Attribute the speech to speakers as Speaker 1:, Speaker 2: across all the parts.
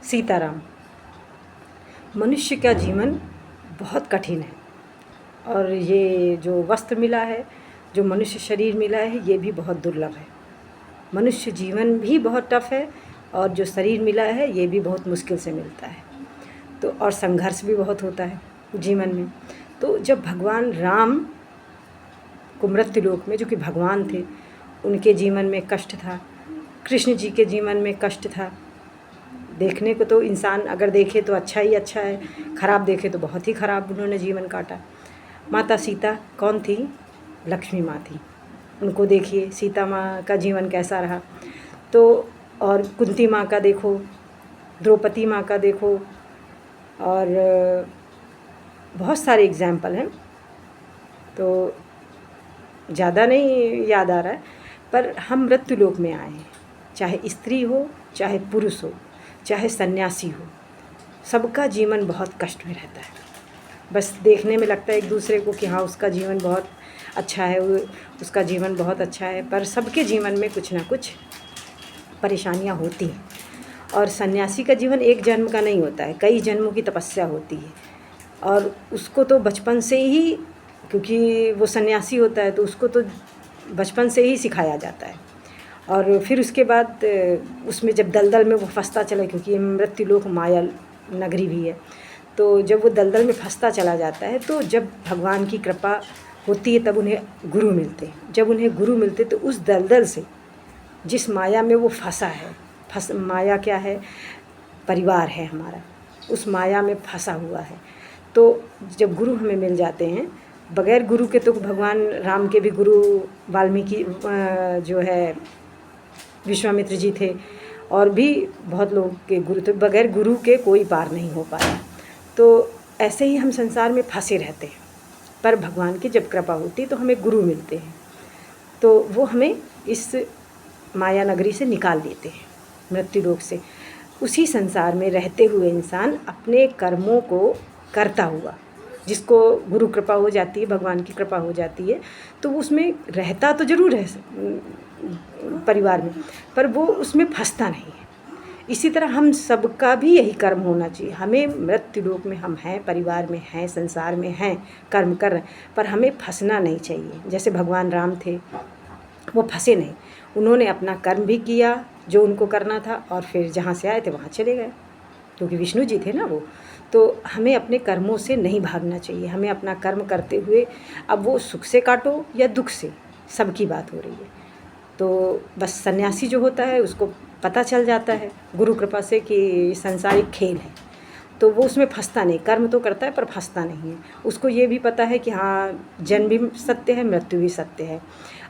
Speaker 1: सीताराम। मनुष्य का जीवन बहुत कठिन है और ये जो वस्त्र मिला है, जो मनुष्य शरीर मिला है, ये भी बहुत दुर्लभ है। मनुष्य जीवन भी बहुत टफ है और जो शरीर मिला है ये भी बहुत मुश्किल से मिलता है। तो और संघर्ष भी बहुत होता है जीवन में। तो जब भगवान राम को मृत्युलोक में, जो कि भगवान थे, उनके जीवन में कष्ट था, कृष्ण जी के जीवन में कष्ट था। देखने को तो इंसान अगर देखे तो अच्छा ही अच्छा है, खराब देखे तो बहुत ही खराब उन्होंने जीवन काटा। माता सीता कौन थी? लक्ष्मी माँ थी। उनको देखिए, सीता माँ का जीवन कैसा रहा। तो और कुंती माँ का देखो, द्रौपदी माँ का देखो, और बहुत सारे एग्जाम्पल हैं। तो ज़्यादा नहीं याद आ रहा है, पर हम मृत्युलोक में आए हैं। चाहे स्त्री हो, चाहे पुरुष हो, चाहे सन्यासी हो, सबका जीवन बहुत कष्ट में रहता है। बस देखने में लगता है एक दूसरे को कि हाँ उसका जीवन बहुत अच्छा है, उसका जीवन बहुत अच्छा है, पर सबके जीवन में कुछ ना कुछ परेशानियाँ होती हैं। और सन्यासी का जीवन एक जन्म का नहीं होता है, कई जन्मों की तपस्या होती है। और उसको तो बचपन से ही, क्योंकि वो सन्यासी होता है तो उसको तो बचपन से ही सिखाया जाता है। और फिर उसके बाद उसमें जब दलदल में वो फंसता चला, क्योंकि ये मृत्युलोक माया नगरी भी है, तो जब वो दलदल में फंसता चला जाता है, तो जब भगवान की कृपा होती है तब उन्हें गुरु मिलते हैं। जब उन्हें गुरु मिलते तो उस दलदल से, जिस माया में वो फंसा है, माया क्या है? परिवार है हमारा, उस माया में फंसा हुआ है। तो जब गुरु हमें मिल जाते हैं, बगैर गुरु के तो भगवान राम के भी गुरु वाल्मीकि जो है विश्वामित्र जी थे, और भी बहुत लोग के गुरु थे। बगैर गुरु के कोई पार नहीं हो पाया। तो ऐसे ही हम संसार में फंसे रहते हैं, पर भगवान की जब कृपा होती है तो हमें गुरु मिलते हैं, तो वो हमें इस माया नगरी से निकाल देते हैं, मृत्युलोक से। उसी संसार में रहते हुए इंसान अपने कर्मों को करता हुआ, जिसको गुरु कृपा हो जाती है, भगवान की कृपा हो जाती है, तो उसमें रहता तो ज़रूर है परिवार में, पर वो उसमें फंसता नहीं है। इसी तरह हम सबका भी यही कर्म होना चाहिए। हमें मृत्युलोक में हम हैं, परिवार में हैं, संसार में हैं, कर्म कर रहे हैं, पर हमें फंसना नहीं चाहिए। जैसे भगवान राम थे, वो फंसे नहीं, उन्होंने अपना कर्म भी किया जो उनको करना था, और फिर जहाँ से आए थे वहाँ चले गए, क्योंकि विष्णु जी थे ना वो। तो हमें अपने कर्मों से नहीं भागना चाहिए, हमें अपना कर्म करते हुए, अब वो सुख से काटो या दुख से, सबकी बात हो रही है। तो बस सन्यासी जो होता है उसको पता चल जाता है गुरु कृपा से कि संसारिक खेल है, तो वो उसमें फंसता नहीं। कर्म तो करता है पर फंसता नहीं है। उसको ये भी पता है कि हाँ जन्म भी सत्य है, मृत्यु भी सत्य है।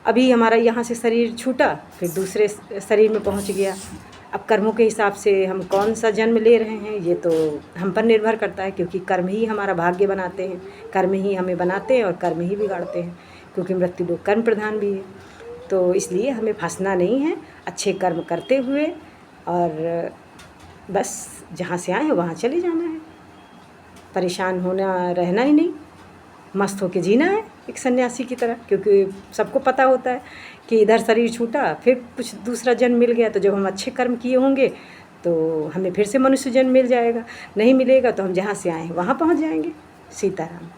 Speaker 1: अभी हमारा यहाँ से शरीर छूटा, फिर दूसरे शरीर में पहुँच गया। अब कर्मों के हिसाब से हम कौन सा जन्म ले रहे हैं ये तो हम पर निर्भर करता है, क्योंकि कर्म ही हमारा भाग्य बनाते हैं, कर्म ही हमें बनाते हैं और कर्म ही बिगाड़ते हैं, क्योंकि मृत्यु लोक कर्म प्रधान भी है। तो इसलिए हमें फंसना नहीं है, अच्छे कर्म करते हुए, और बस जहाँ से आए हैं वहाँ चले जाना है। परेशान होना रहना ही नहीं, मस्त होके जीना है एक सन्यासी की तरह, क्योंकि सबको पता होता है कि इधर शरीर छूटा, फिर कुछ दूसरा जन्म मिल गया, तो जब हम अच्छे कर्म किए होंगे तो हमें फिर से मनुष्य जन्म मिल जाएगा, नहीं मिलेगा तो हम जहाँ से आए हैं वहाँ पहुँच जाएंगे। सीताराम।